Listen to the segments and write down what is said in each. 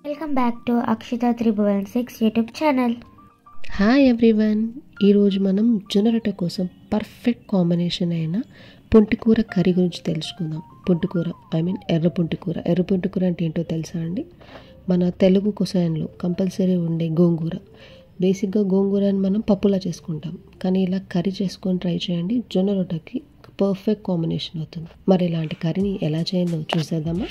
Welcome back to Akshitha 316 YouTube channel. Hi everyone, ఈరోజు మనం జొన్న రొట్టె కోసం పర్ఫెక్ట్ కాంబినేషన్ అయిన పుంటికూర కర్రీ గురించి తెలుసుకుందాం. పుంటికూర ఎర్ర పుంటికూర. ఎర్ర పుంటికూర అంటే ఏంటో తెలుసా అండి? మన తెలుగు కుసాయంలో కంపల్సరీ ఉండే గోంగూర. బేసిక్గా గోంగూరని మనం పప్పులా చేసుకుంటాం, కానీ ఇలా కర్రీ చేసుకొని ట్రై చేయండి. జొన్న రొట్టెకి పర్ఫెక్ట్ కాంబినేషన్ అవుతుంది. మరి ఇలాంటి కర్రీని ఎలా చేయాలో చూసేద్దామా?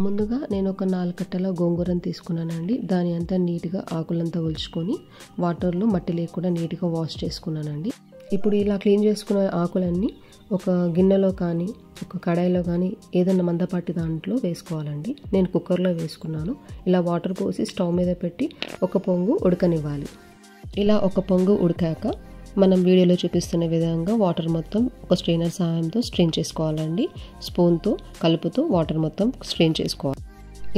ముందుగా నేను ఒక 4 కట్టల గోంగూరను తీసుకున్నానండి. దాని అంతా నీట్గా ఆకులంతా ఒలుచుకొని వాటర్లో మట్టి లేకుండా నీట్గా వాష్ చేసుకున్నానండి. ఇప్పుడు ఇలా క్లీన్ చేసుకున్న ఆకులన్నీ ఒక గిన్నెలో కానీ ఒక కడాయిలో కానీ ఏదైనా మందపాటి దాంట్లో వేసుకోవాలండి. నేను కుక్కర్లో వేసుకున్నాను. ఇలా వాటర్ పోసి స్టవ్ మీద పెట్టి ఒక పొంగు ఉడకనివ్వాలి. ఇలా ఒక పొంగు ఉడికాక మనం వీడియోలో చూపిస్తున్న విధంగా వాటర్ మొత్తం ఒక స్ట్రెయినర్ సహాయంతో స్ట్రెయిన్ చేసుకోవాలండి. స్పూన్తో కలుపుతూ వాటర్ మొత్తం స్ట్రెయిన్ చేసుకోవాలి.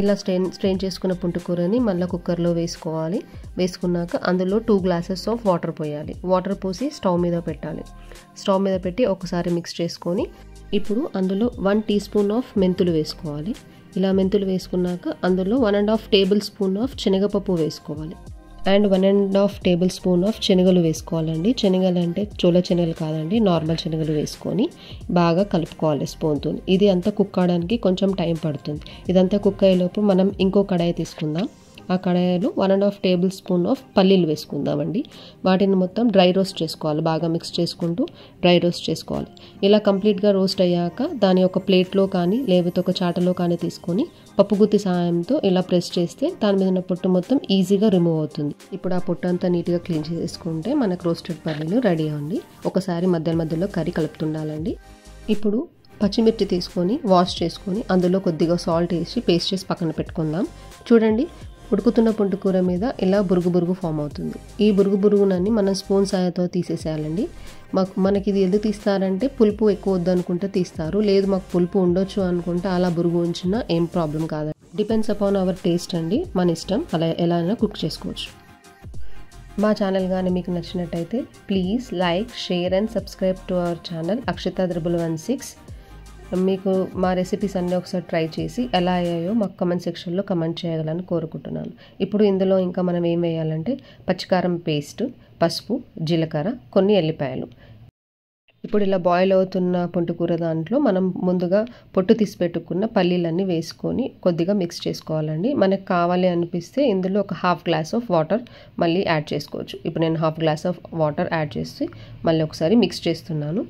ఇలా స్ట్రెయిన్ చేసుకున్న పుంటికూరని మళ్ళీ కుక్కర్లో వేసుకోవాలి. వేసుకున్నాక అందులో 2 గ్లాసెస్ ఆఫ్ వాటర్ పోయాలి. వాటర్ పోసి స్టవ్ మీద పెట్టాలి. స్టవ్ మీద పెట్టి ఒకసారి మిక్స్ చేసుకొని ఇప్పుడు అందులో 1 టీ స్పూన్ ఆఫ్ మెంతులు వేసుకోవాలి. ఇలా మెంతులు వేసుకున్నాక అందులో 1.5 టేబుల్ స్పూన్ ఆఫ్ శనగపప్పు వేసుకోవాలి. అండ్ 1.5 టేబుల్ స్పూన్ ఆఫ్ శనగలు వేసుకోవాలండి. శనగలు అంటే చోళ శనగలు కాదండి, నార్మల్ శనగలు వేసుకొని బాగా కలుపుకోవాలి స్పూన్తో. ఇది అంతా కుక్ అవడానికి కొంచెం టైం పడుతుంది. ఇదంతా కుక్ అయ్యేలోపు మనం ఇంకో కడాయి తీసుకుందాం. ఆ కడాయిలో 1.5 టేబుల్ స్పూన్ ఆఫ్ పల్లీలు వేసుకుందామండి. వాటిని మొత్తం డ్రై రోస్ట్ చేసుకోవాలి. బాగా మిక్స్ చేసుకుంటూ డ్రై రోస్ట్ చేసుకోవాలి. ఇలా కంప్లీట్గా రోస్ట్ అయ్యాక దాని ఒక ప్లేట్లో కానీ లేకపోతే ఒక చాటలో కానీ తీసుకొని పప్పుగుత్తి సహాయంతో ఇలా ప్రెస్ చేస్తే దాని మీద ఉన్న పొట్టు మొత్తం ఈజీగా రిమూవ్ అవుతుంది. ఇప్పుడు ఆ పొట్టు అంతా నీట్గా క్లీన్ చేసుకుంటే మనకు రోస్టెడ్ పల్లీలు రెడీ అవ్వండి. ఒకసారి మధ్యలో కర్రీ కలుపుతుండాలండి. ఇప్పుడు పచ్చిమిర్చి తీసుకొని వాష్ చేసుకొని అందులో కొద్దిగా సాల్ట్ వేసి పేస్ట్ చేసి పక్కన పెట్టుకుందాం. చూడండి, ఉడుకుతున్న పుంటికూర మీద ఇలా బురుగు ఫామ్ అవుతుంది. ఈ బురుగునని మనం స్పూన్ సాయంతో తీసేసేయాలండి. మనకి ఇది ఎందుకు తీస్తారంటే పులుపు ఎక్కువ వద్దు అనుకుంటే తీస్తారు, లేదు మాకు పులుపు ఉండొచ్చు అనుకుంటే అలా బురుగు ఉంచినా ఏం ప్రాబ్లం కాదండి. డిపెండ్స్ అపాన్ అవర్ టేస్ట్ అండి, మన ఇష్టం. అలా ఎలా అయినా కుక్ చేసుకోవచ్చు. మా ఛానల్ కానీ మీకు నచ్చినట్టయితే please like, share and subscribe to our channel Akshita 316. మీకు మా రెసిపీస్ అన్నీ ఒకసారి ట్రై చేసి ఎలా అయ్యాయో మాకు కమెంట్ సెక్షన్లో కమెంట్ చేయగలని కోరుకుంటున్నాను. ఇప్పుడు ఇందులో ఇంకా మనం ఏం వేయాలంటే పచ్చికారం పేస్ట్, పసుపు, జీలకర్ర, కొన్ని ఎల్లిపాయలు. ఇప్పుడు ఇలా బాయిల్ అవుతున్న పుంటికూర దాంట్లో మనం ముందుగా పొట్టు తీసి పెట్టుకున్న పల్లీలన్నీ వేసుకొని కొద్దిగా మిక్స్ చేసుకోవాలండి. మనకు కావాలి అనిపిస్తే ఇందులో ఒక 1/2 గ్లాస్ ఆఫ్ వాటర్ మళ్ళీ యాడ్ చేసుకోవచ్చు. ఇప్పుడు నేను 1/2 గ్లాస్ ఆఫ్ వాటర్ యాడ్ చేసి మళ్ళీ ఒకసారి మిక్స్ చేస్తున్నాను.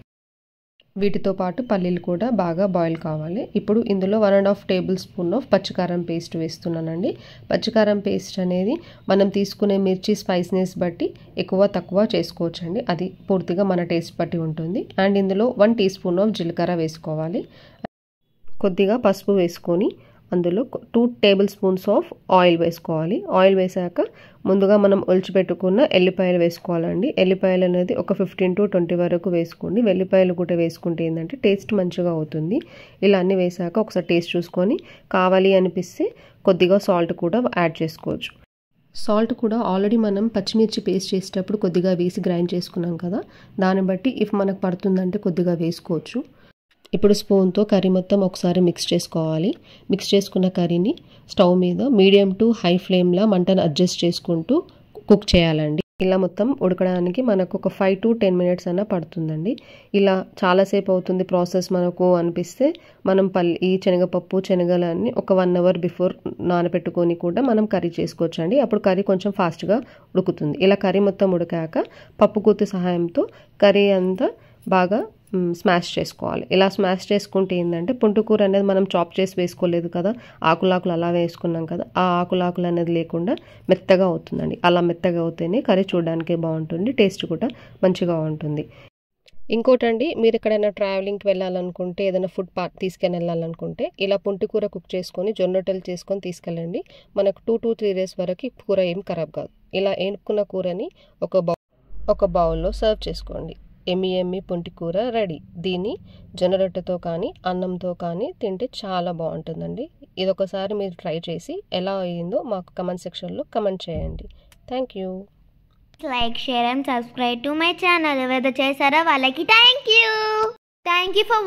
వీటితో పాటు పల్లీలు కూడా బాగా బాయిల్ కావాలి. ఇప్పుడు ఇందులో 1.5 టేబుల్ స్పూన్ ఆఫ్ పచ్చికారం పేస్ట్ వేస్తున్నానండి. పచ్చికారం పేస్ట్ అనేది మనం తీసుకునే మిర్చి స్పైస్నెస్ బట్టి ఎక్కువ తక్కువ చేసుకోవచ్చండి. అది పూర్తిగా మన టేస్ట్ బట్టి ఉంటుంది. అండ్ ఇందులో 1 టీ స్పూన్ ఆఫ్ జీలకర్ర వేసుకోవాలి. కొద్దిగా పసుపు వేసుకొని అందులో 2 టేబుల్ స్పూన్స్ ఆఫ్ ఆయిల్ వేసుకోవాలి. ఆయిల్ వేసాక ముందుగా మనం ఒలిచిపెట్టుకున్న ఎల్లిపాయలు వేసుకోవాలండి. ఎల్లిపాయలు అనేది ఒక 15 to 20 వరకు వేసుకోండి. వెల్లిపాయలు కూడా వేసుకుంటే ఏంటంటే టేస్ట్ మంచిగా అవుతుంది. ఇలా అన్నీ వేసాక ఒకసారి టేస్ట్ చూసుకొని కావాలి అనిపిస్తే కొద్దిగా సాల్ట్ కూడా యాడ్ చేసుకోవచ్చు. సాల్ట్ కూడా ఆల్రెడీ మనం పచ్చిమిర్చి పేస్ట్ చేసేటప్పుడు కొద్దిగా వేసి గ్రైండ్ చేసుకున్నాం కదా, దాన్ని బట్టి ఇఫ్ మనకు పడుతుందంటే కొద్దిగా వేసుకోవచ్చు. ఇప్పుడు స్పూన్తో కర్రీ మొత్తం ఒకసారి మిక్స్ చేసుకోవాలి. మిక్స్ చేసుకున్న కర్రీని స్టవ్ మీద మీడియం టు హై ఫ్లేమ్లో మంటను అడ్జస్ట్ చేసుకుంటూ కుక్ చేయాలండి. ఇలా మొత్తం ఉడకడానికి మనకు ఒక 5 to 10 మినిట్స్ అన్న పడుతుందండి. ఇలా చాలాసేపు అవుతుంది ప్రాసెస్ మనకు అనిపిస్తే మనం ఈ శనగపప్పు, శనగలన్నీ ఒక 1 అవర్ బిఫోర్ నానబెట్టుకొని కూడా మనం కర్రీ చేసుకోవచ్చు అండి. అప్పుడు కర్రీ కొంచెం ఫాస్ట్గా ఉడుకుతుంది. ఇలా కర్రీ మొత్తం ఉడికాక పప్పుగుత్తి సహాయంతో కర్రీ అంతా బాగా స్మాష్ చేసుకోవాలి. ఇలా స్మాష్ చేసుకుంటే ఏంటంటే పుంటికూర అనేది మనం చాప్ చేసి వేసుకోలేదు కదా, ఆకులు అలా వేసుకున్నాం కదా, ఆ ఆకులు అనేది లేకుండా మెత్తగా అవుతుందండి. అలా మెత్తగా అవుతేనే కర్రీ చూడడానికి బాగుంటుంది, టేస్ట్ కూడా మంచిగా ఉంటుంది. ఇంకోటండి, మీరు ఎక్కడైనా ట్రావెలింగ్కి వెళ్ళాలనుకుంటే ఏదైనా ఫుడ్ తీసుకొని వెళ్ళాలనుకుంటే ఇలా పుంటికూర కుక్ చేసుకొని జొన్న రొట్టెలు చేసుకొని తీసుకెళ్ళండి. మనకు 2 to 3 days వరకు కూర ఏం ఖరాబ్ కాదు. ఇలా ఎనుక్కున్న కూరని ఒక బౌల్లో సర్వ్ చేసుకోండి. ఎమ్మి పుంటికూర రెడీ. దీన్ని జొన్న రొట్టెతో కానీ అన్నంతో కానీ తింటే చాలా బాగుంటుందండి. ఇదొకసారి మీరు ట్రై చేసి ఎలా అయ్యిందో మాకు కమెంట్ సెక్షన్లో కమెంట్ చేయండి. Thank you. Like, share and subscribe to my channel. ఎవరైతే చేశారో వాళ్ళకి థ్యాంక్ యూ ఫర్